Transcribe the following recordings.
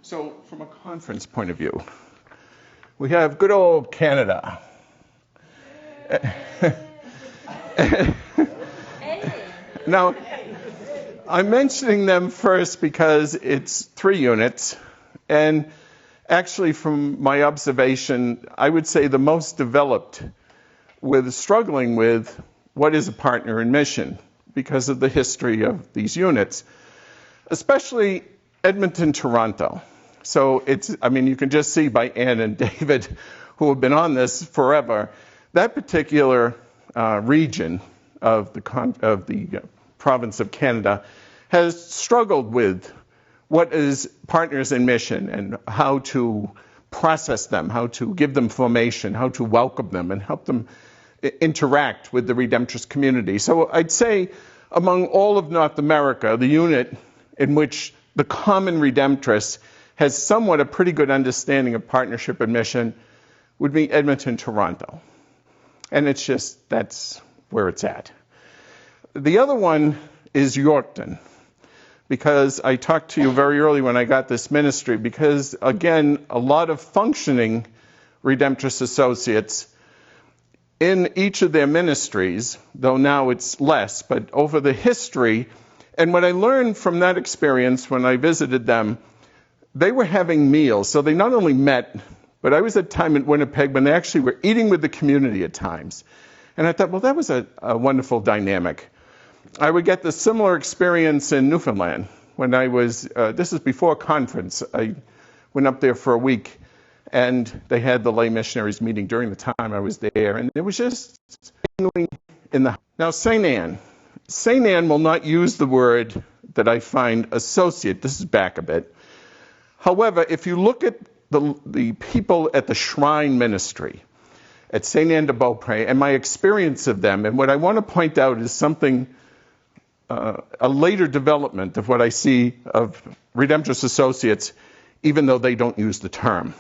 So from a conference point of view, we have good old Canada. Now, I'm mentioning them first because it's 3 units, and actually from my observation, I would say the most developed with struggling with what is a partner in mission because of the history of these units, especially Edmonton, Toronto. So you can just see by Ann and David, who have been on this forever, that particular region of the province of Canada has struggled with what is partners in mission and how to process them, how to give them formation, how to welcome them and help them interact with the Redemptorist community. So I'd say among all of North America, the unit in which the common Redemptorist has somewhat a pretty good understanding of partnership and mission would be Edmonton, Toronto. And that's where it's at. The other one is Yorkton, because I talked to you very early when I got this ministry, because again, a lot of functioning Redemptorist associates in each of their ministries, though now it's less, but over the history, and what I learned from that experience when I visited them, they were having meals. So they not only met, but I was at a time in Winnipeg when they actually were eating with the community at times. And I thought, well, that was a wonderful dynamic. I would get the similar experience in Newfoundland when I was, this is before conference, I went up there for a week, and they had the lay missionaries meeting during the time I was there, and it was just in the. Now, St. Anne will not use the word that I find associate. This is back a bit. However, if you look at the people at the Shrine Ministry at St. Anne de Beaupré and my experience of them, and what I want to point out is something, a later development of what I see of Redemptorist associates, even though they don't use the term.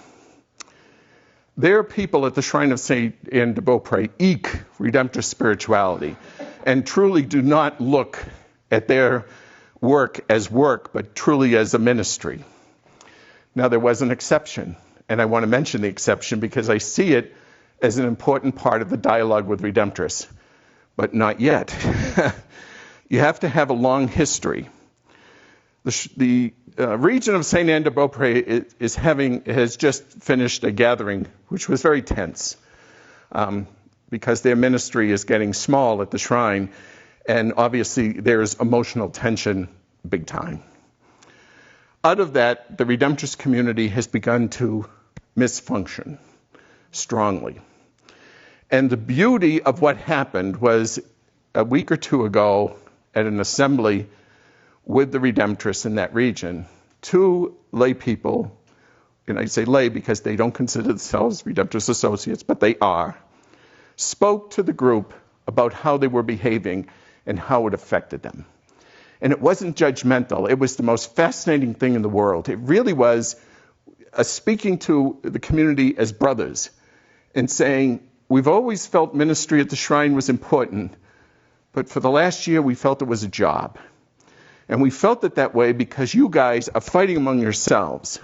Their people at the Shrine of St. Anne de Beaupré eke Redemptorist spirituality and truly do not look at their work as work, but truly as a ministry. Now, there was an exception, and I want to mention the exception because I see it as an important part of the dialogue with Redemptorists, but not yet. You have to have a long history. The region of St. Anne de Beaupré has just finished a gathering, which was very tense, because their ministry is getting small at the shrine, and obviously there's emotional tension big time. Out of that, the Redemptorist community has begun to misfunction strongly. And the beauty of what happened was a week or two ago at an assembly with the Redemptorists in that region, 2 lay people, and I say lay because they don't consider themselves Redemptorist associates, but they are, spoke to the group about how they were behaving and how it affected them. And it wasn't judgmental. It was the most fascinating thing in the world. It really was speaking to the community as brothers and saying, we've always felt ministry at the shrine was important, but for the last year we felt it was a job. And we felt it that way because you guys are fighting among yourselves.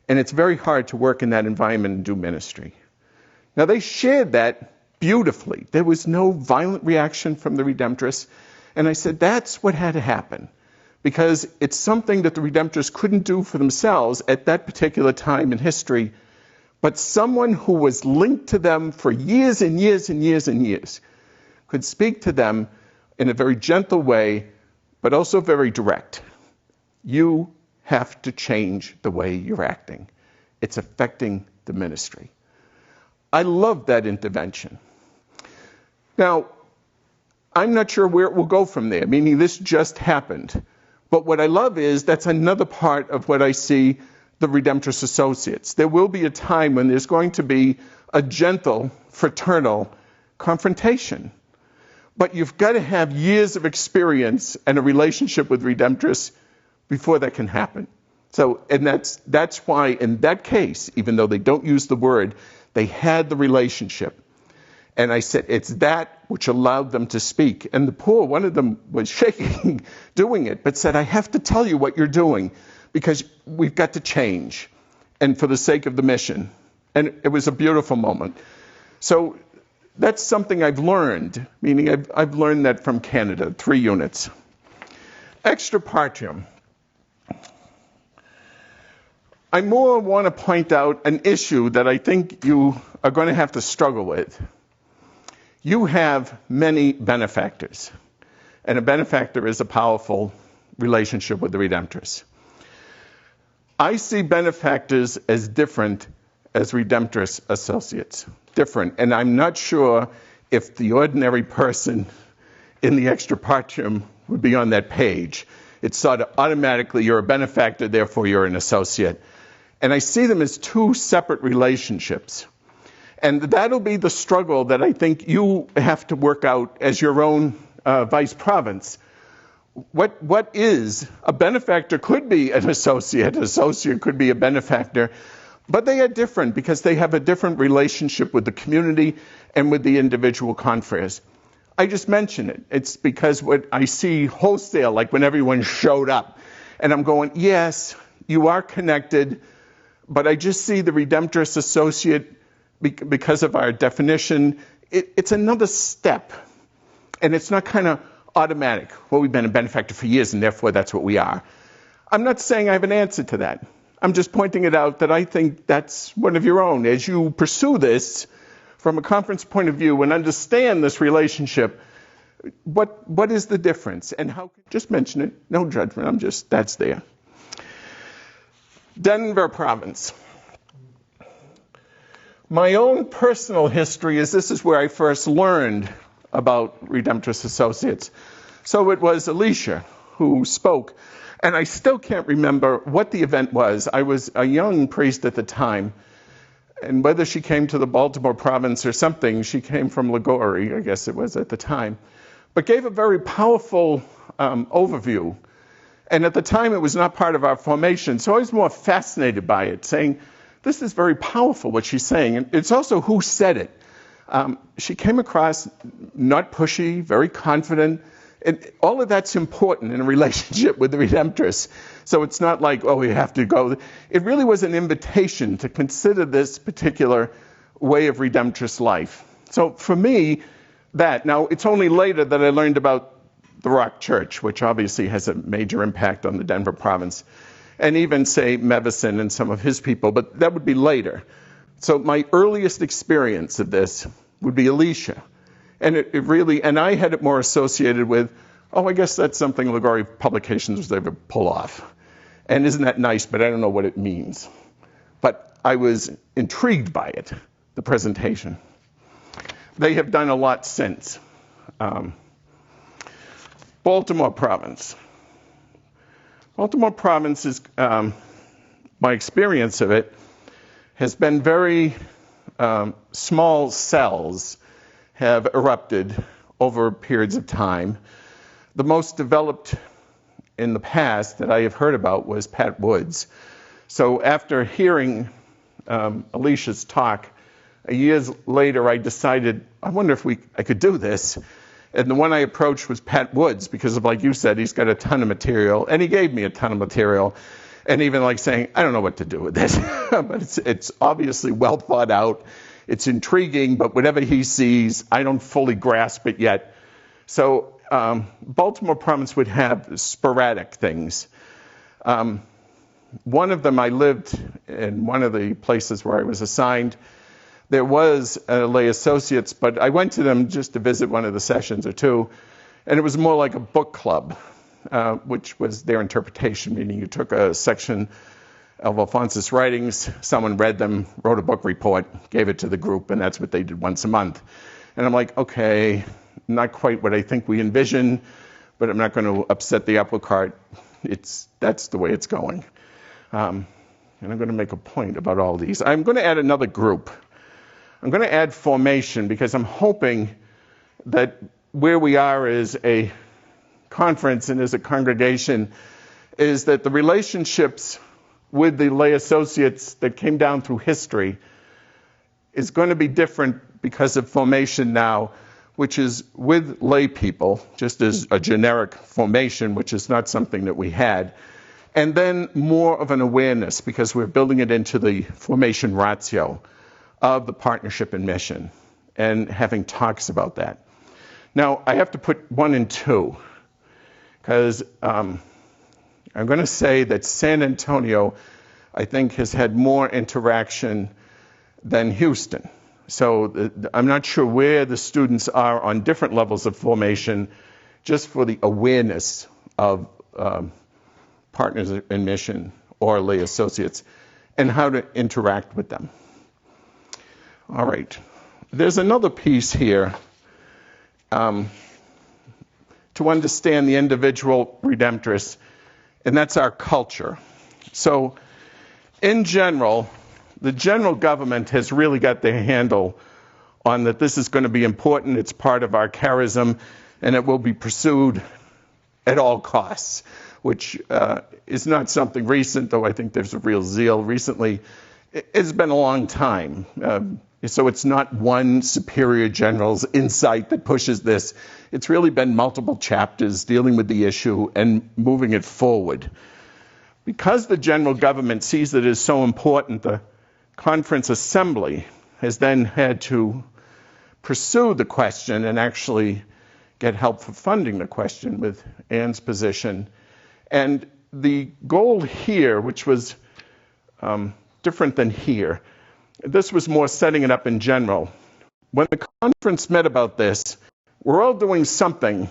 And it's very hard to work in that environment and do ministry. Now, they shared that beautifully. There was no violent reaction from the Redemptorists. And I said, that's what had to happen. Because it's something that the Redemptorists couldn't do for themselves at that particular time in history. But someone who was linked to them for years and years and years and years could speak to them in a very gentle way, but also very direct. You have to change the way you're acting. It's affecting the ministry. I love that intervention. Now, I'm not sure where it will go from there, meaning this just happened. But what I love is that's another part of what I see the Redemptorist associates. There will be a time when there's going to be a gentle, fraternal confrontation. But you've got to have years of experience and a relationship with Redemptorists before that can happen. So, and that's why in that case, even though they don't use the word, they had the relationship. And I said, it's that which allowed them to speak. And one of them was shaking doing it, but said, I have to tell you what you're doing, because we've got to change, and for the sake of the mission. And it was a beautiful moment. So that's something I've learned, meaning I've learned that from Canada, 3 units. Extra partium. I more want to point out an issue that I think you are going to have to struggle with. You have many benefactors, and a benefactor is a powerful relationship with the Redemptorist. I see benefactors as different as Redemptorist associates. Different. And I'm not sure if the ordinary person in the extra partium would be on that page. It's sort of automatically you're a benefactor, therefore you're an associate. And I see them as 2 separate relationships. And that'll be the struggle that I think you have to work out as your own vice province. What is a benefactor could be an associate could be a benefactor, but they are different because they have a different relationship with the community and with the individual confreres. I just mention it. It's because what I see wholesale, like when everyone showed up, and I'm going, yes, you are connected, but I just see the Redemptorist associate, because of our definition, it's another step. And it's not kind of automatic. Well, we've been a benefactor for years, and therefore that's what we are. I'm not saying I have an answer to that. I'm just pointing it out that I think that's one of your own. As you pursue this from a conference point of view and understand this relationship, what is the difference? And how, just mention it, no judgment, that's there. Denver province. My own personal history is this is where I first learned about Redemptorist associates. So it was Alicia who spoke, and I still can't remember what the event was. I was a young priest at the time, and whether she came to the Baltimore province or something, she came from Liguori, I guess it was at the time, but gave a very powerful overview. And at the time, it was not part of our formation, so I was more fascinated by it, saying, this is very powerful, what she's saying. And it's also who said it. She came across not pushy, very confident. And all of that's important in a relationship with the Redemptorist. So it's not like, oh, we have to go. It really was an invitation to consider this particular way of Redemptorist life. So for me, now it's only later that I learned about the Rock Church, which obviously has a major impact on the Denver province, and even, say, Mevison and some of his people, but that would be later. So my earliest experience of this would be Alicia. And it really, and I had it more associated with, oh, I guess that's something Liguori Publications was able to pull off. And isn't that nice, but I don't know what it means. But I was intrigued by it, the presentation. They have done a lot since. Baltimore province. Baltimore province is, my experience of it, has been very small cells have erupted over periods of time. The most developed in the past that I have heard about was Pat Woods. So after hearing Alicia's talk, years later I decided, I wonder if I could do this. And the one I approached was Pat Woods, because of, like you said, he's got a ton of material, and he gave me a ton of material. And even like saying, I don't know what to do with this. But it's obviously well thought out. It's intriguing, but whatever he sees, I don't fully grasp it yet. So Baltimore province would have sporadic things. One of them, I lived in one of the places where I was assigned. There was lay associates, but I went to them just to visit one of the sessions or two, and it was more like a book club, which was their interpretation, meaning you took a section of Alphonsus' writings, someone read them, wrote a book report, gave it to the group, and that's what they did once a month. And I'm like, okay, not quite what I think we envision, but I'm not going to upset the apple cart. That's the way it's going. And I'm going to make a point about all these. I'm going to add another group. I'm going to add formation, because I'm hoping that where we are as a conference and as a congregation is that the relationships with the lay associates that came down through history is going to be different because of formation now, which is with lay people, just as a generic formation, which is not something that we had. And then more of an awareness, because we're building it into the formation ratio of the partnership and mission and having talks about that. Now, I have to put 1 and 2, because I'm going to say that San Antonio, I think, has had more interaction than Houston. So I'm not sure where the students are on different levels of formation, just for the awareness of partners in mission or lay associates and how to interact with them. All right. There's another piece here to understand the individual Redemptorists, and that's our culture. So in general, the general government has really got their handle on that this is going to be important. It's part of our charism, and it will be pursued at all costs, which is not something recent, though I think there's a real zeal recently. It's been a long time. So it's not one superior general's insight that pushes this. It's really been multiple chapters dealing with the issue and moving it forward. Because the general government sees it as so important, the conference assembly has then had to pursue the question and actually get help for funding the question with Ann's position. And the goal here, which was different than here, this was more setting it up in general. When the conference met about this, we're all doing something,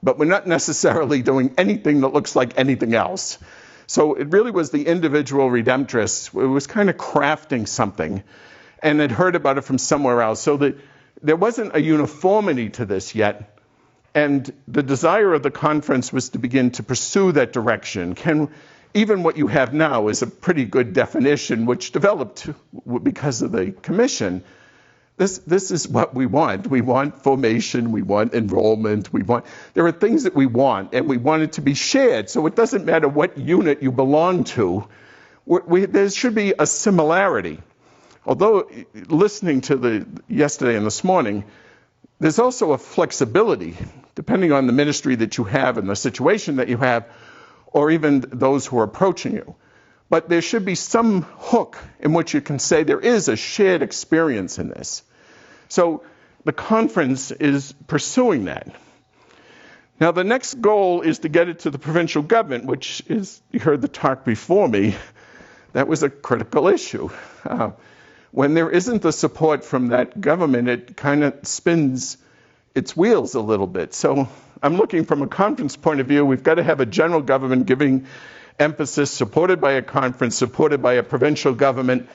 but we're not necessarily doing anything that looks like anything else. So it really was the individual Redemptorists. It was kind of crafting something and had heard about it from somewhere else. So that there wasn't a uniformity to this yet. And the desire of the conference was to begin to pursue that direction. Even what you have now is a pretty good definition, which developed because of the commission. This is what we want. We want formation, we want enrollment, there are things that we want, and we want it to be shared. So it doesn't matter what unit you belong to. There should be a similarity. Although, listening to yesterday and this morning, there's also a flexibility, depending on the ministry that you have and the situation that you have, or even those who are approaching you. But there should be some hook in which you can say there is a shared experience in this. So the conference is pursuing that. Now the next goal is to get it to the provincial government, which is, you heard the talk before me, that was a critical issue. When there isn't the support from that government, it kind of spins its wheels a little bit. So I'm looking from a conference point of view, we've got to have a general government giving emphasis, supported by a conference, supported by a provincial government,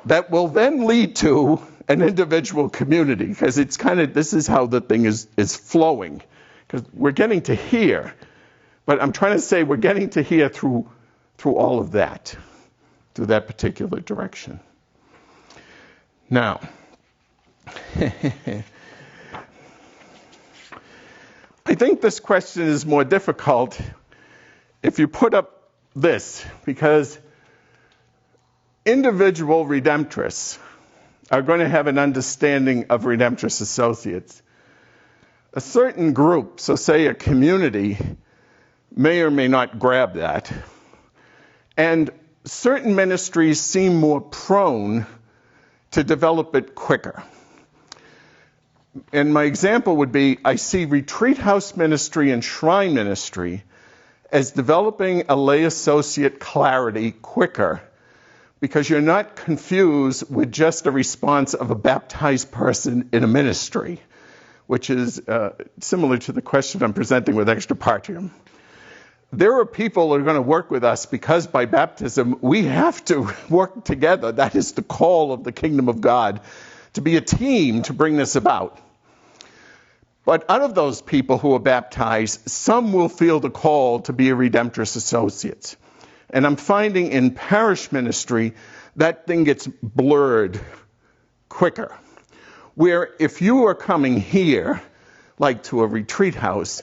that will then lead to an individual community, because it's this is how the thing is flowing. Because we're getting to here, but I'm trying to say we're getting to here through all of that, through that particular direction. Now, I think this question is more difficult if you put up this, because individual Redemptorists are going to have an understanding of Redemptorist associates. A certain group, so say a community, may or may not grab that. And certain ministries seem more prone to develop it quicker. And my example would be, I see retreat house ministry and shrine ministry as developing a lay associate clarity quicker, because you're not confused with just a response of a baptized person in a ministry, which is similar to the question I'm presenting with extra partium. There are people that are going to work with us because by baptism we have to work together. That is the call of the kingdom of God, to be a team to bring this about. But out of those people who are baptized, some will feel the call to be a Redemptorist associate. And I'm finding in parish ministry, that thing gets blurred quicker. Where if you are coming here, like to a retreat house,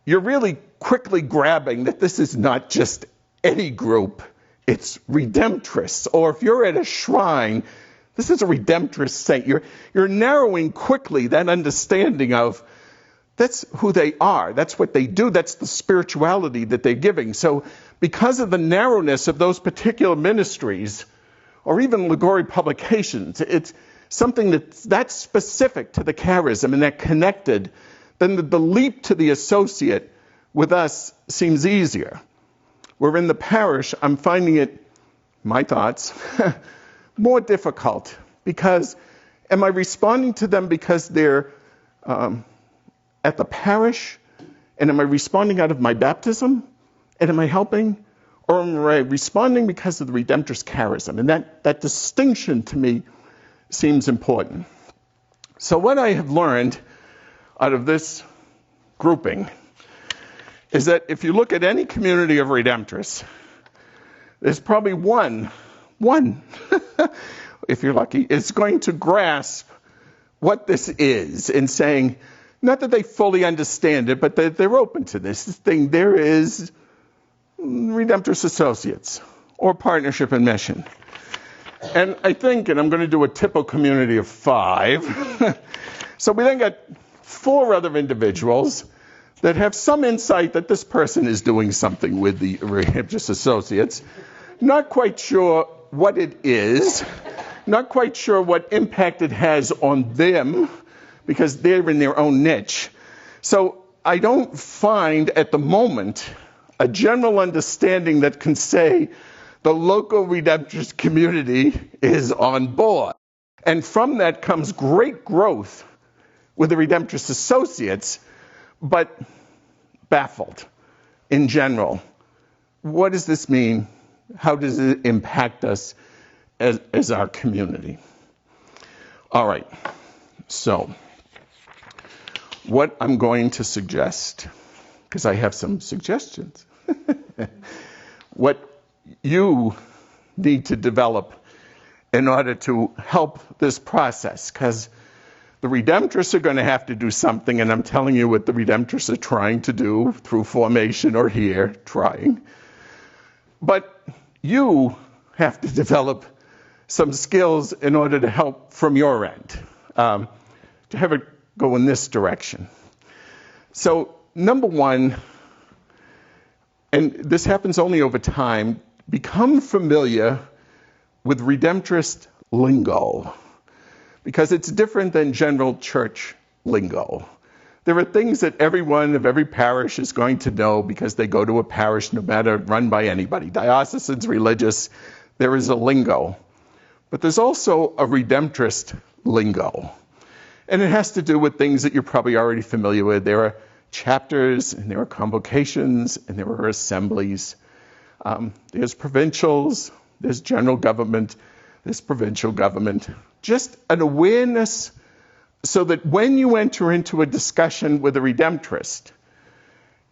you're really quickly grabbing that this is not just any group, it's Redemptorists. Or if you're at a shrine, this is a Redemptorist saint. You're narrowing quickly that understanding of that's who they are. That's what they do. That's the spirituality that they're giving. So because of the narrowness of those particular ministries, or even Liguori publications, it's something that's specific to the charism and that connected, then the leap to the associate with us seems easier. Where in the parish, I'm finding it, my thoughts, more difficult, because am I responding to them because they're at the parish, and am I responding out of my baptism, and am I helping, or am I responding because of the Redemptorist charism? And that distinction to me seems important. So what I have learned out of this grouping is that if you look at any community of Redemptorists, there's probably one, if you're lucky, is going to grasp what this is and saying, not that they fully understand it, but that they're open to this thing. There is Redemptorist Associates or Partnership in Mission. And I think, and I'm going to do a typical community of 5, so we then got 4 other individuals that have some insight that this person is doing something with the Redemptorist Associates. Not quite sure what it is, not quite sure what impact it has on them, because they're in their own niche. So I don't find at the moment a general understanding that can say the local Redemptorist community is on board. And from that comes great growth with the Redemptorist Associates, but baffled in general. What does this mean? How does it impact us as our community? All right, so what I'm going to suggest, because I have some suggestions, what you need to develop in order to help this process, because the Redemptorists are going to have to do something, and I'm telling you what the Redemptorists are trying to do through formation or here, trying. But you have to develop some skills in order to help from your end, to have it go in this direction. So, number one, and this happens only over time, become familiar with Redemptorist lingo, because it's different than general church lingo. There are things that everyone of every parish is going to know because they go to a parish, no matter run by anybody. Diocesans, religious, there is a lingo. But there's also a Redemptorist lingo. And it has to do with things that you're probably already familiar with. There are chapters, and there are convocations, and there are assemblies. There's provincials, there's general government, there's provincial government. Just an awareness so that when you enter into a discussion with a Redemptorist,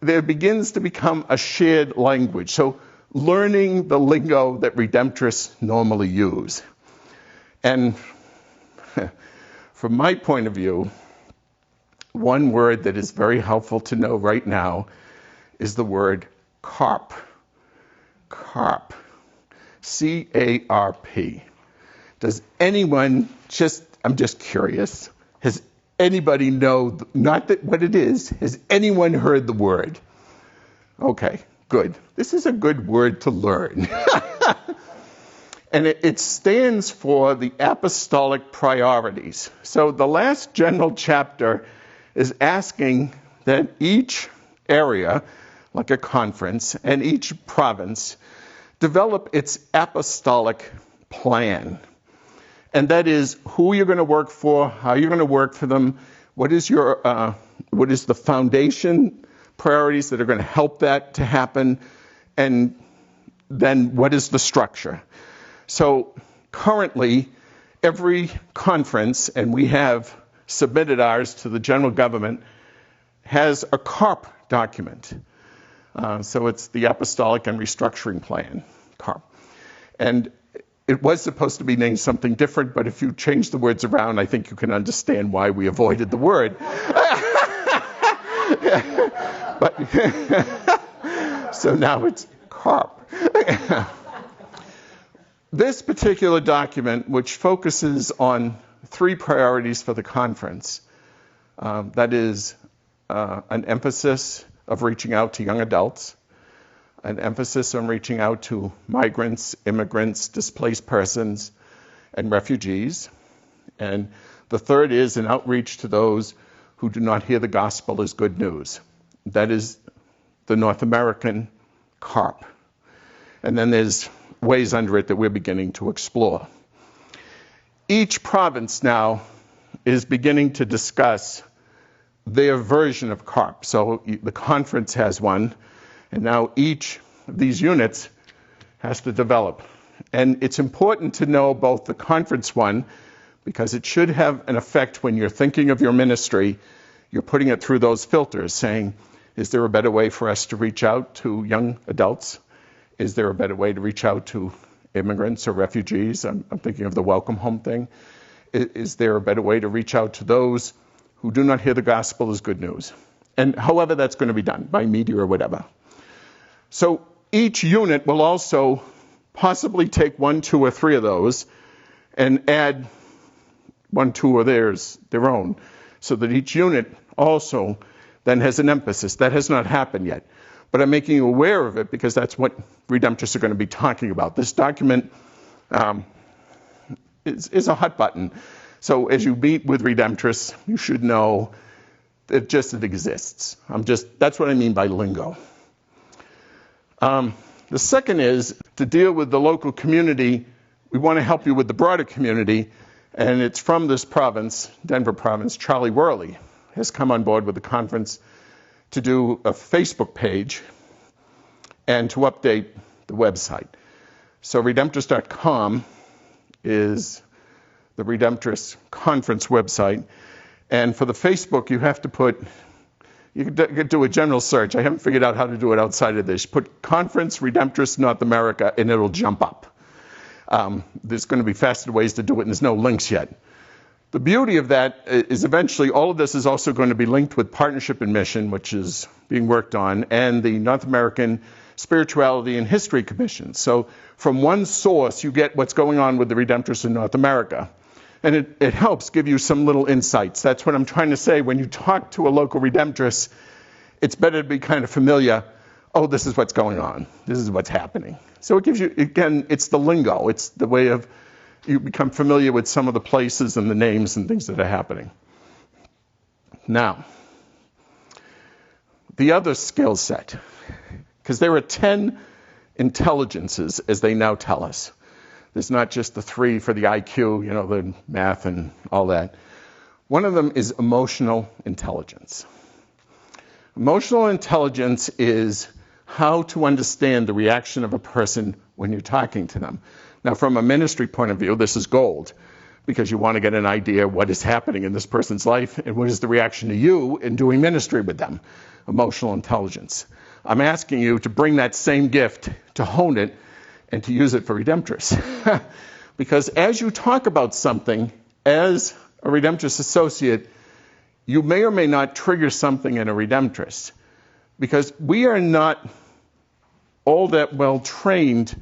there begins to become a shared language. So learning the lingo that Redemptorists normally use. And from my point of view, one word that is very helpful to know right now is the word CARP. CARP. C-A-R-P. Does anyone, I'm just curious, has anybody know, not that what it is, has anyone heard the word? Okay, good. This is a good word to learn. And it stands for the apostolic priorities. So the last general chapter is asking that each area, like a conference, and each province develop its apostolic plan. And that is who you're going to work for, how you're going to work for them, what is the foundation priorities that are going to help that to happen, and then what is the structure. So currently, every conference, and we have submitted ours to the general government, has a CARP document. So it's the Apostolic and Restructuring Plan, CARP. And it was supposed to be named something different, but if you change the words around, I think you can understand why we avoided the word. So now it's CARP. This particular document, which focuses on 3 priorities for the conference, that is an emphasis of reaching out to young adults, an emphasis on reaching out to migrants, immigrants, displaced persons, and refugees. And the third is an outreach to those who do not hear the gospel as good news. That is the North American CARP. And then there's ways under it that we're beginning to explore. Each province now is beginning to discuss their version of CARP. So the conference has one, and now each of these units has to develop. And it's important to know both the conference one, because it should have an effect when you're thinking of your ministry. You're putting it through those filters, saying, is there a better way for us to reach out to young adults? Is there a better way to reach out to immigrants or refugees? I'm thinking of the welcome home thing. Is there a better way to reach out to those who do not hear the gospel as good news? And however that's going to be done, by media or whatever. So each unit will also possibly take 1, 2, or 3 of those and add 1, 2 of their own, so that each unit also then has an emphasis. That has not happened yet. But I'm making you aware of it because that's what Redemptorists are going to be talking about. This document is a hot button. So as you meet with Redemptorists, you should know that it exists. That's what I mean by lingo. The second is to deal with the local community. We want to help you with the broader community, and it's from this province, Denver province. Charlie Worley has come on board with the conference to do a Facebook page and to update the website. So Redemptorist.com is the Redemptorist conference website. And for the Facebook, you have to you could do a general search. I haven't figured out how to do it outside of this. Put Conference Redemptorist North America, and it'll jump up. There's going to be faster ways to do it, and there's no links yet. The beauty of that is eventually all of this is also going to be linked with Partnership and Mission, which is being worked on, and the North American Spirituality and History Commission. So from one source, you get what's going on with the Redemptorists in North America. And it helps give you some little insights. That's what I'm trying to say. When you talk to a local Redemptorist, it's better to be kind of familiar. Oh, this is what's going on. This is what's happening. So it gives you, again, it's the lingo. It's the way of you become familiar with some of the places and the names and things that are happening. Now, the other skill set, because there are 10 intelligences, as they now tell us. There's not just the 3 for the IQ, the math and all that. One of them is emotional intelligence. Emotional intelligence is how to understand the reaction of a person when you're talking to them. Now, from a ministry point of view, this is gold, because you want to get an idea of what is happening in this person's life and what is the reaction to you in doing ministry with them. Emotional intelligence. I'm asking you to bring that same gift, to hone it, and to use it for Redemptorists. Because as you talk about something, as a Redemptorist associate, you may or may not trigger something in a Redemptorist. Because we are not all that well trained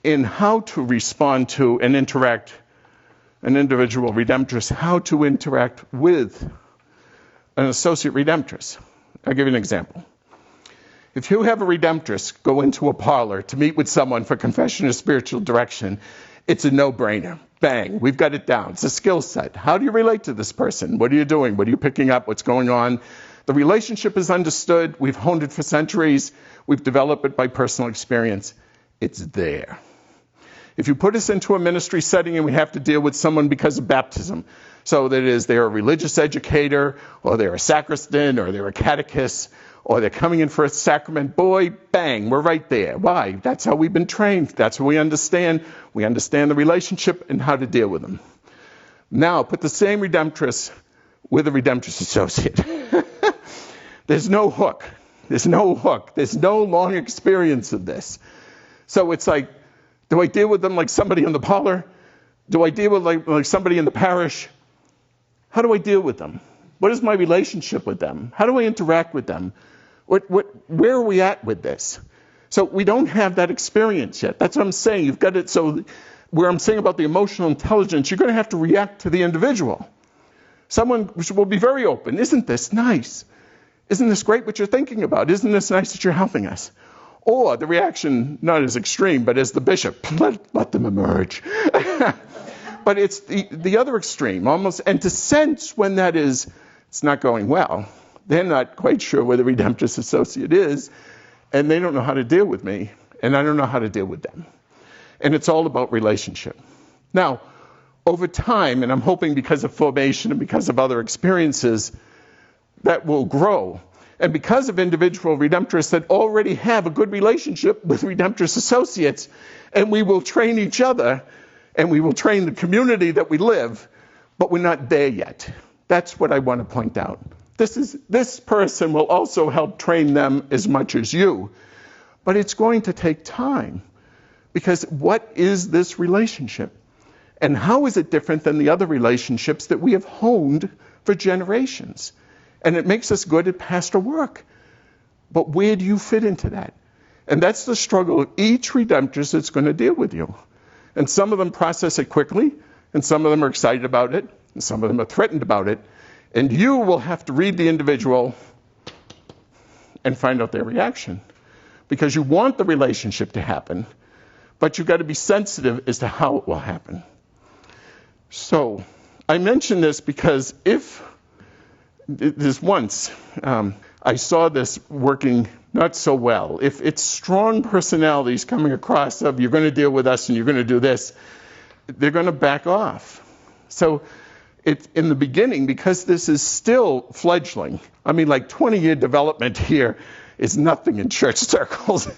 in how to respond to and interact an individual Redemptorist, how to interact with an associate Redemptorist. I'll give you an example. If you have a Redemptorist go into a parlor to meet with someone for confession or spiritual direction, it's a no-brainer. Bang, we've got it down. It's a skill set. How do you relate to this person? What are you doing? What are you picking up? What's going on? The relationship is understood. We've honed it for centuries. We've developed it by personal experience. It's there. If you put us into a ministry setting and we have to deal with someone because of baptism, so that is they're a religious educator, or they're a sacristan, or they're a catechist, or they're coming in for a sacrament, boy, bang, we're right there. Why? That's how we've been trained. That's what we understand. We understand the relationship and how to deal with them. Now, put the same Redemptorist with a Redemptorist associate. There's no hook. There's no hook. There's no long experience of this. So it's like, do I deal with them like somebody in the parlor? Do I deal with like somebody in the parish? How do I deal with them? What is my relationship with them? How do I interact with them? Where are we at with this? So we don't have that experience yet. That's what I'm saying. You've got it. So where I'm saying about the emotional intelligence, you're going to have to react to the individual. Someone will be very open. Isn't this nice? Isn't this great what you're thinking about? Isn't this nice that you're helping us? Or the reaction, not as extreme, but as the bishop, let them emerge. But it's the other extreme, almost, and to sense when that is, it's not going well. They're not quite sure where the Redemptorist associate is, and they don't know how to deal with me, and I don't know how to deal with them. And it's all about relationship. Now, over time, and I'm hoping because of formation and because of other experiences, that will grow. And because of individual Redemptorists that already have a good relationship with Redemptorist associates, and we will train each other, and we will train the community that we live, but we're not there yet. That's what I want to point out. This person will also help train them as much as you, but it's going to take time. Because what is this relationship? And how is it different than the other relationships that we have honed for generations? And it makes us good at pastoral work. But where do you fit into that? And that's the struggle of each Redemptorist that's going to deal with you. And some of them process it quickly, and some of them are excited about it, and some of them are threatened about it. And you will have to read the individual and find out their reaction. Because you want the relationship to happen, but you've got to be sensitive as to how it will happen. So I mention this because if there's once I saw this working not so well. If it's strong personalities coming across of you're going to deal with us and you're going to do this, they're going to back off. So it's in the beginning, because this is still fledgling, I mean, like 20-year development here is nothing in church circles.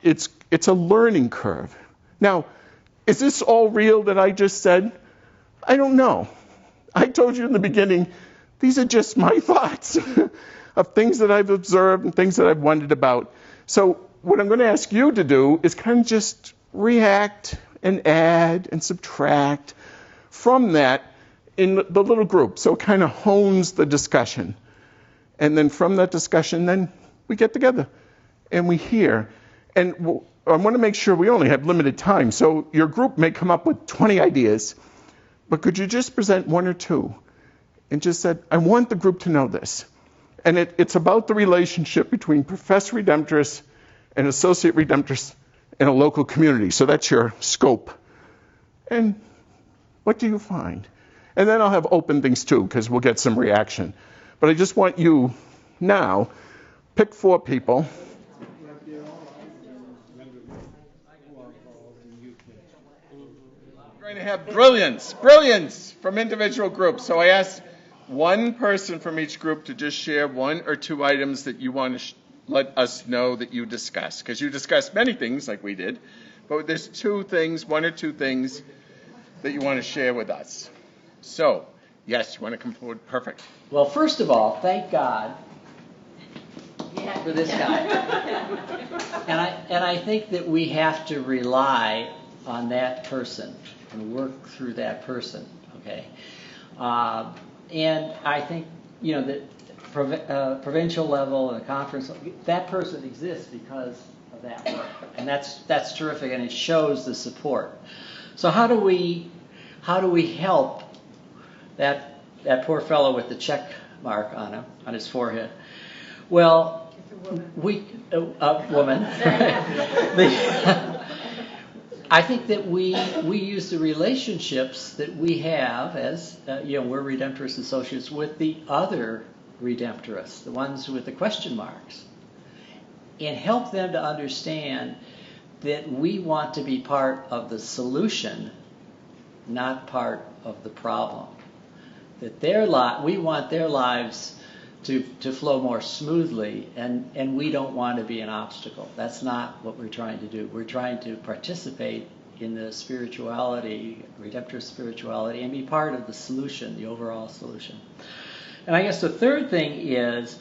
It's a learning curve. Now, is this all real that I just said? I don't know. I told you in the beginning, these are just my thoughts of things that I've observed and things that I've wondered about. So what I'm going to ask you to do is kind of just react and add and subtract from that in the little group. So it kind of hones the discussion. And then from that discussion, then we get together and we hear. And I want to make sure we only have limited time. So your group may come up with 20 ideas, but could you just present one or two? And just said, I want the group to know this. And it's about the relationship between Professor Redemptorist and Associate Redemptorist in a local community. So that's your scope. And what do you find? And then I'll have open things too, because we'll get some reaction. But I just want you now, pick 4 people. We're going to have brilliance from individual groups. So I asked one person from each group to just share 1 or 2 items that you want to let us know that you discussed. Because you discussed many things like we did, but there's 1 or 2 things that you want to share with us. So, yes, you want to come forward? Perfect. Well, first of all, thank God for this guy. And I think that we have to rely on that person and work through that person, okay? And I think, that provincial level and the conference, that person exists because of that work. And that's terrific, and it shows the support. So how do we help that poor fellow with the check mark on his forehead? Well, a woman. I think that we use the relationships that we have as we're Redemptorist associates with the other Redemptorists, the ones with the question marks, and help them to understand that we want to be part of the solution, not part of the problem. That we want their lives to flow more smoothly, and we don't want to be an obstacle. That's not what we're trying to do. We're trying to participate in the spirituality, Redemptorist spirituality, and be part of the solution, the overall solution. And I guess the third thing is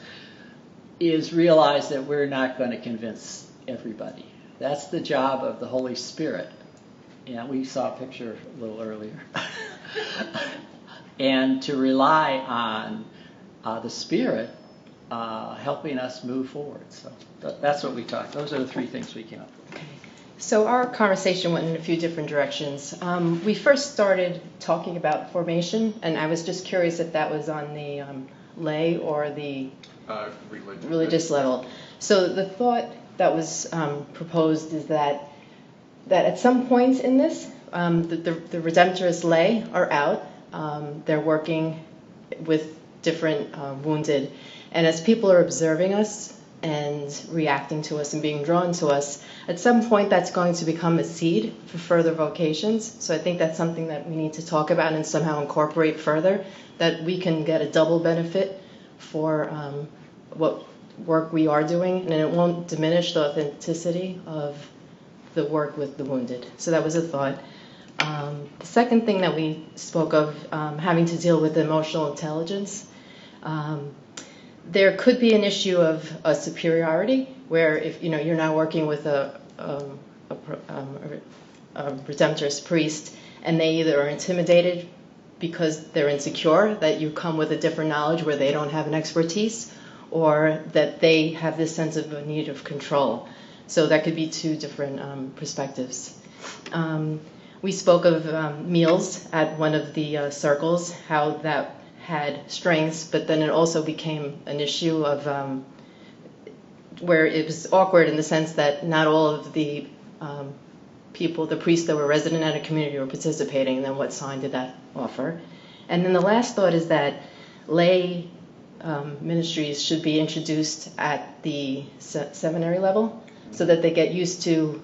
realize that we're not going to convince everybody. That's the job of the Holy Spirit. We saw a picture a little earlier. And to rely on the Spirit helping us move forward. So that's what we talked. Those are the 3 things we came up with. So our conversation went in a few different directions. We first started talking about formation, and I was just curious if that was on the lay or the religious level. So the thought that was proposed is that at some point in this, the Redemptorist lay are out. They're working with different wounded. And as people are observing us and reacting to us and being drawn to us, at some point that's going to become a seed for further vocations. So I think that's something that we need to talk about and somehow incorporate further, that we can get a double benefit for what work we are doing, and it won't diminish the authenticity of the work with the wounded. So that was a thought. The second thing that we spoke of, having to deal with emotional intelligence, there could be an issue of a superiority, where if you're now working with a Redemptorist priest, and they either are intimidated because they're insecure that you come with a different knowledge where they don't have an expertise, or that they have this sense of a need of control. So that could be two different perspectives. We spoke of meals at one of the circles, how that had strengths, but then it also became an issue of where it was awkward in the sense that not all of the people, the priests that were resident at a community were participating, and then what sign did that offer? And then the last thought is that lay ministries should be introduced at the seminary level so that they get used to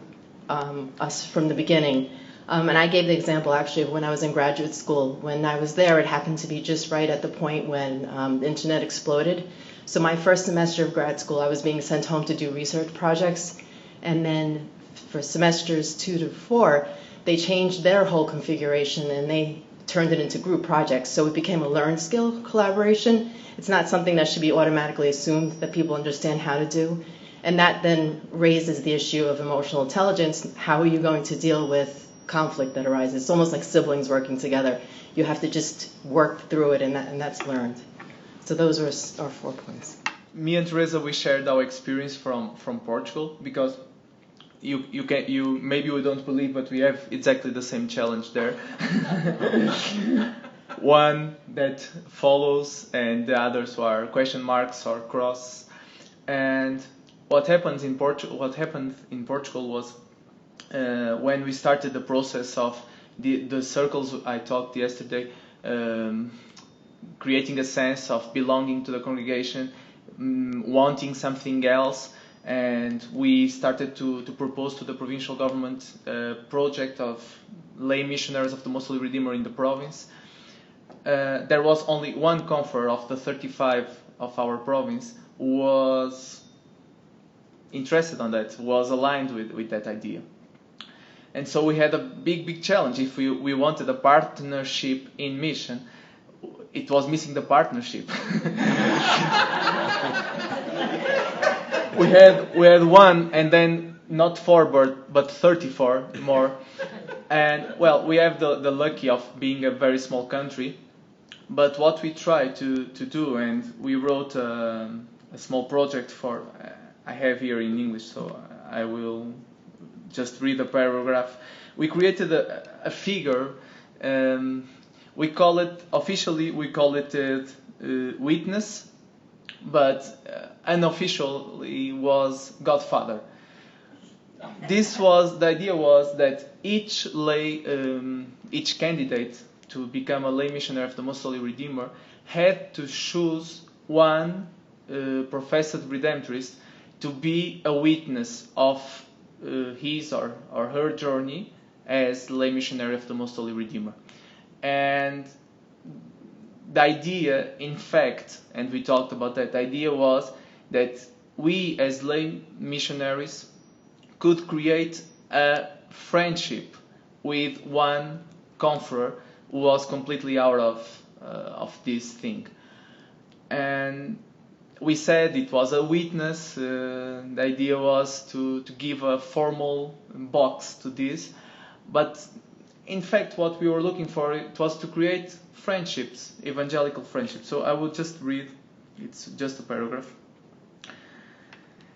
us from the beginning. And I gave the example actually of when I was in graduate school. When I was there, it happened to be just right at the point when the internet exploded. So my first semester of grad school, I was being sent home to do research projects. And then for semesters 2 to 4, they changed their whole configuration and they turned it into group projects. So it became a learned skill collaboration. It's not something that should be automatically assumed that people understand how to do. And that then raises the issue of emotional intelligence. How are you going to deal with conflict that arises? It's almost like siblings working together. You have to just work through it, and that's learned. So those are our 4 points. Me and Teresa, we shared our experience from Portugal, because you maybe we don't believe, but we have exactly the same challenge there. One that follows, and the others are question marks or cross. And what happened in Portugal was when we started the process of the circles I talked yesterday, creating a sense of belonging to the congregation, wanting something else, and we started to propose to the provincial government a project of lay missionaries of the Most Holy Redeemer in the province. There was only one confer of the 35 of our province who was interested on that, was aligned with that idea. And so we had a big challenge. If we wanted a partnership in mission, it was missing the partnership. we had one, and then not 4 but 34 more. And well, we have the lucky of being a very small country. But what we try to do, and we wrote a small project for, I have here in English, so I will just read a paragraph. We created a figure. We call it, officially we call it witness, but unofficially was Godfather. The idea was that each candidate to become a lay missionary of the Most Holy Redeemer had to choose one professed Redemptorist to be a witness of his or her journey as lay missionary of the Most Holy Redeemer. And the idea, in fact, and we talked about that, the idea was that we as lay missionaries could create a friendship with one conferor who was completely out of this thing. And we said it was a witness. The idea was to give a formal box to this, but in fact what we were looking for, it was to create friendships, evangelical friendships. So I will just read, it's just a paragraph.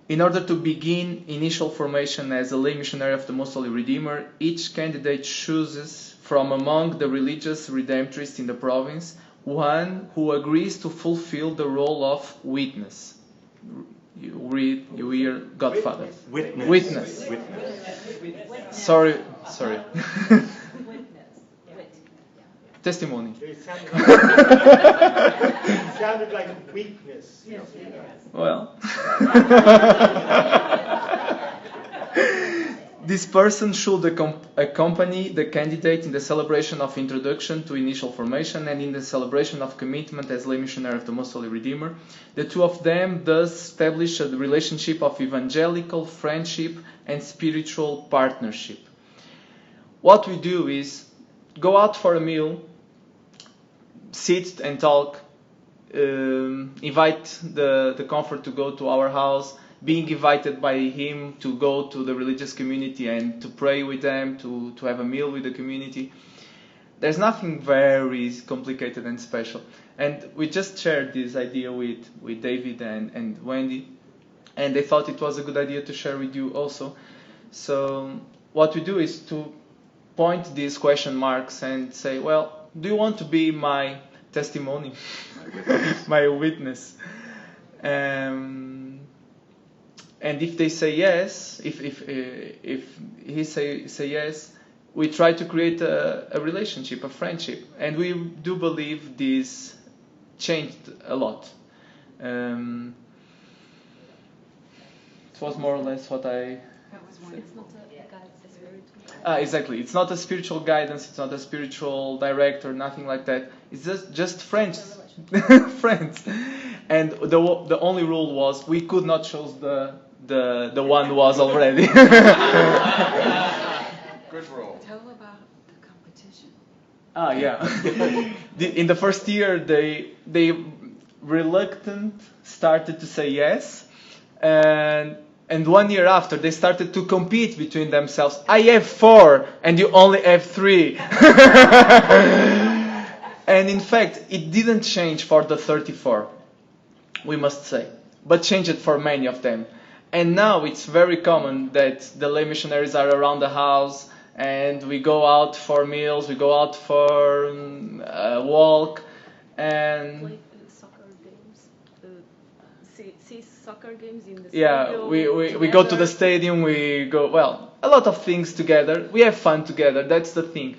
In order to begin initial formation as a lay missionary of the Most Holy Redeemer, each candidate chooses from among the religious Redemptorists in the province one who agrees to fulfill the role of witness. You read, you hear Godfather. Witness. Sorry. Testimony. It sounded like weakness. Well, this person should accompany the candidate in the celebration of introduction to initial formation and in the celebration of commitment as lay missionary of the Most Holy Redeemer. The two of them thus establish a relationship of evangelical friendship and spiritual partnership. What we do is go out for a meal, sit and talk, invite the comfort to go to our house, being invited by him to go to the religious community and to pray with them, to have a meal with the community. There's nothing very complicated and special. And we just shared this idea with David and Wendy, and they thought it was a good idea to share with you also. So what we do is to point these question marks and say, well, do you want to be my testimony, my witness? And if they say yes, if he say yes, we try to create a relationship, a friendship, and we do believe this changed a lot. It was more or less what I. It's not a spiritual. Exactly. It's not a spiritual guidance. It's not a spiritual director. Nothing like that. It's just friends, friends. And the only rule was we could not choose the one who was already. Good rule. Tell about the competition. Yeah. In the first year, they reluctant started to say yes, and 1 year after they started to compete between themselves. I have 4, and you only have 3. And in fact, it didn't change for the 34, we must say, but changed it for many of them. And now it's very common that the lay missionaries are around the house, and we go out for meals, we go out for a walk, and Play soccer games. See soccer games in the yeah, stadium. we go to the stadium, we go, well, a lot of things together. We have fun together, that's the thing.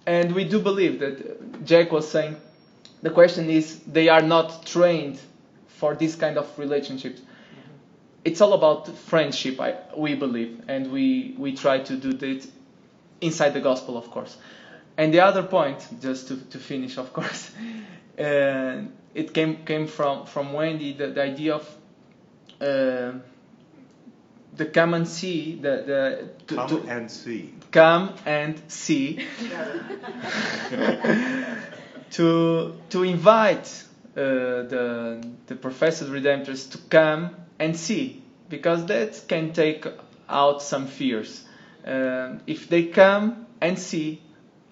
And we do believe that Jack was saying, the question is, they are not trained for this kind of relationships. It's all about friendship, we believe, and we try to do that inside the gospel, of course. And the other point, just to finish, of course, it came from Wendy, the idea of the come and see, come and see, to invite the professed Redemptorists to come and see, because that can take out some fears. If they come and see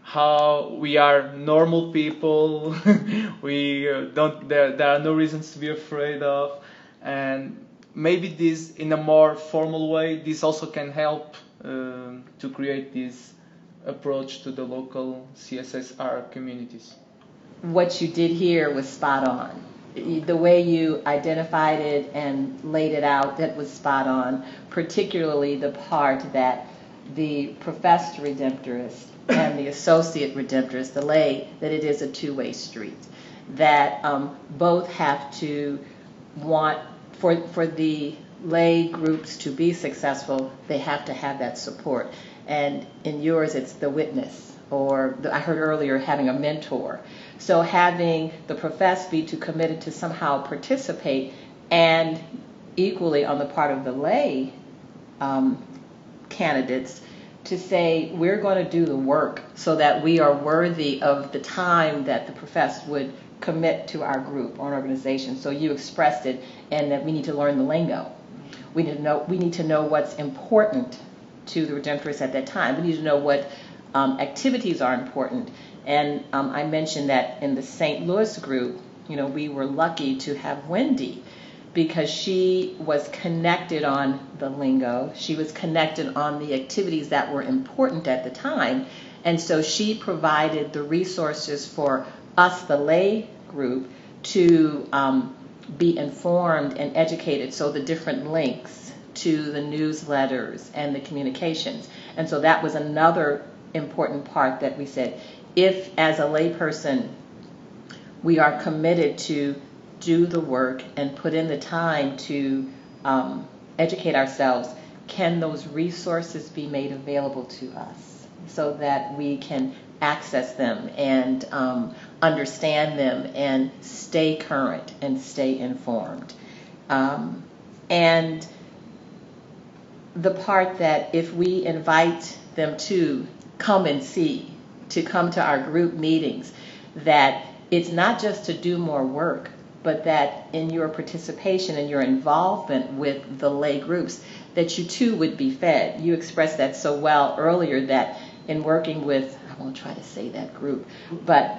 how we are normal people, there are no reasons to be afraid of, and maybe this, in a more formal way, this also can help to create this approach to the local CSSR communities. What you did here was spot on. The way you identified it and laid it out, that was spot on, particularly the part that the professed Redemptorist and the associate Redemptorist, the lay, that it is a two-way street, that both have to want, for the lay groups to be successful, they have to have that support. And in yours, it's the witness, or I heard earlier, having a mentor. So having the professed be too committed to somehow participate, and equally on the part of the lay candidates to say, we're going to do the work so that we are worthy of the time that the professed would commit to our group or an organization. So you expressed it, and that we need to learn the lingo. We need to know what's important to the Redemptorists at that time. We need to know what activities are important. And I mentioned that in the St. Louis group, we were lucky to have Wendy, because she was connected on the lingo. She was connected on the activities that were important at the time. And so she provided the resources for us, the lay group, to be informed and educated, so the different links to the newsletters and the communications. And so that was another important part that we said, if as a layperson we are committed to do the work and put in the time to educate ourselves, can those resources be made available to us so that we can access them and understand them and stay current and stay informed? And the part that if we invite them to come and see, to come to our group meetings, that it's not just to do more work, but that in your participation and your involvement with the lay groups, that you too would be fed. You expressed that so well earlier, that in working with, I won't try to say that group, but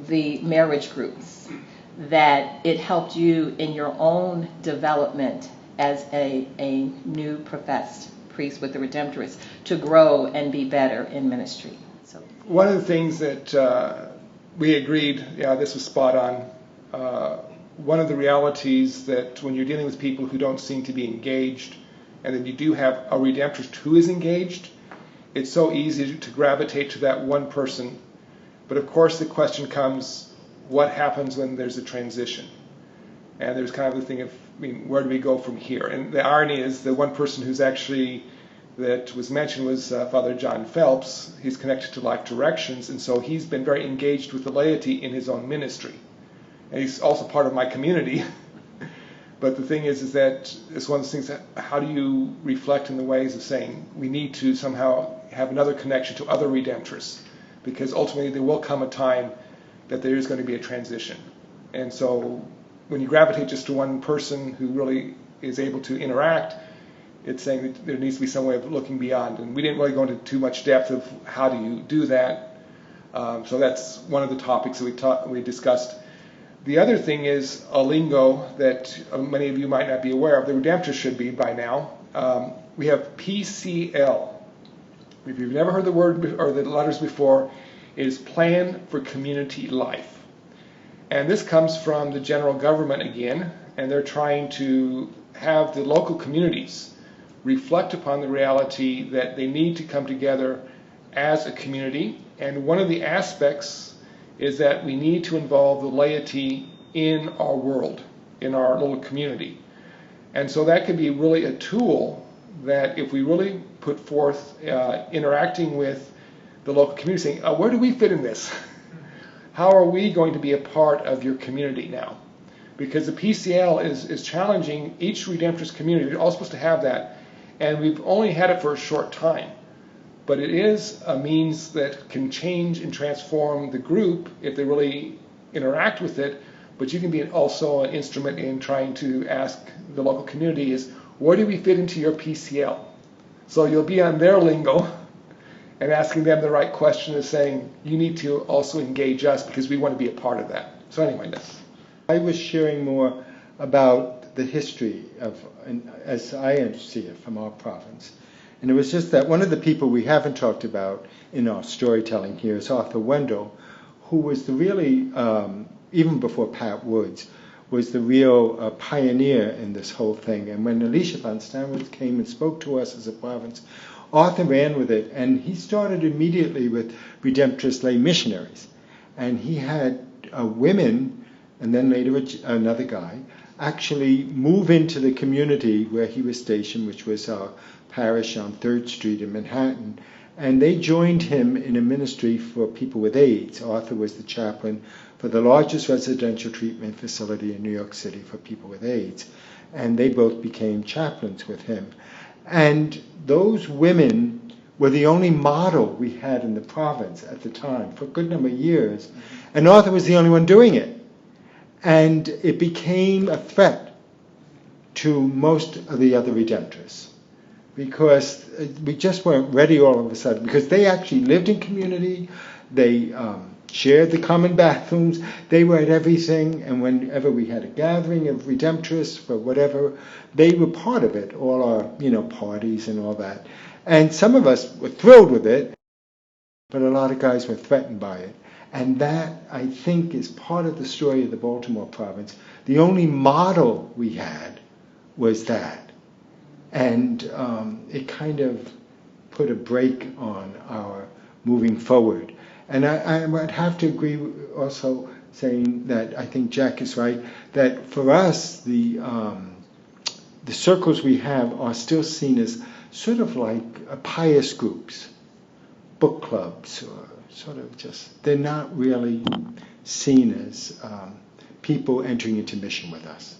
the marriage groups, that it helped you in your own development as a new professed priest with the Redemptorist to grow and be better in ministry. So one of the things that we agreed, yeah, this was spot on. One of the realities that when you're dealing with people who don't seem to be engaged, and then you do have a Redemptorist who is engaged, it's so easy to gravitate to that one person. But of course the question comes, what happens when there's a transition? And there's kind of the thing of, where do we go from here? And the irony is the one person who's actually, that was mentioned was Father John Phelps. He's connected to Life Directions, and so he's been very engaged with the laity in his own ministry. And he's also part of my community. But the thing is that it's one of those things that, how do you reflect in the ways of saying we need to somehow have another connection to other Redemptorists? Because ultimately there will come a time that there is going to be a transition. And so when you gravitate just to one person who really is able to interact, it's saying that there needs to be some way of looking beyond. And we didn't really go into too much depth of how do you do that. So that's one of the topics that we discussed. The other thing is a lingo that many of you might not be aware of. The Redemptorists should be by now. We have PCL. If you've never heard the word or the letters before, it is Plan for Community Life. And this comes from the general government again, and they're trying to have the local communities reflect upon the reality that they need to come together as a community. And one of the aspects is that we need to involve the laity in our world, in our little community. And so that could be really a tool that if we really put forth interacting with the local community, saying, where do we fit in this? How are we going to be a part of your community now? Because the PCL is challenging each Redemptorist community. We're all supposed to have that. And we've only had it for a short time. But it is a means that can change and transform the group if they really interact with it. But you can be also an instrument in trying to ask the local community is, where do we fit into your PCL? So you'll be on their lingo and asking them the right question is saying, you need to also engage us because we want to be a part of that. So anyway, that's... I was sharing more about the history of, as I see it, from our province. And it was just that one of the people we haven't talked about in our storytelling here is Arthur Wendell, who was the really, even before Pat Woods, was the real pioneer in this whole thing. And when Alicia von Stanwitz came and spoke to us as a province, Arthur ran with it, and he started immediately with Redemptorist lay missionaries. And he had women, and then later another guy, actually move into the community where he was stationed, which was our parish on 3rd Street in Manhattan, and they joined him in a ministry for people with AIDS. Arthur was the chaplain for the largest residential treatment facility in New York City for people with AIDS, and they both became chaplains with him. And those women were the only model we had in the province at the time for a good number of years, and Arthur was the only one doing it. And it became a threat to most of the other Redemptorists, because we just weren't ready all of a sudden, because they actually lived in community, they shared the common bathrooms, they were at everything, and whenever we had a gathering of Redemptorists for whatever, they were part of it, all our parties and all that. And some of us were thrilled with it, but a lot of guys were threatened by it. And that, I think, is part of the story of the Baltimore province, the only model we had was that. And it kind of put a brake on our moving forward. And I would have to agree also saying that I think Jack is right, that for us, the circles we have are still seen as sort of like pious groups, book clubs, or sort of just, they're not really seen as people entering into mission with us.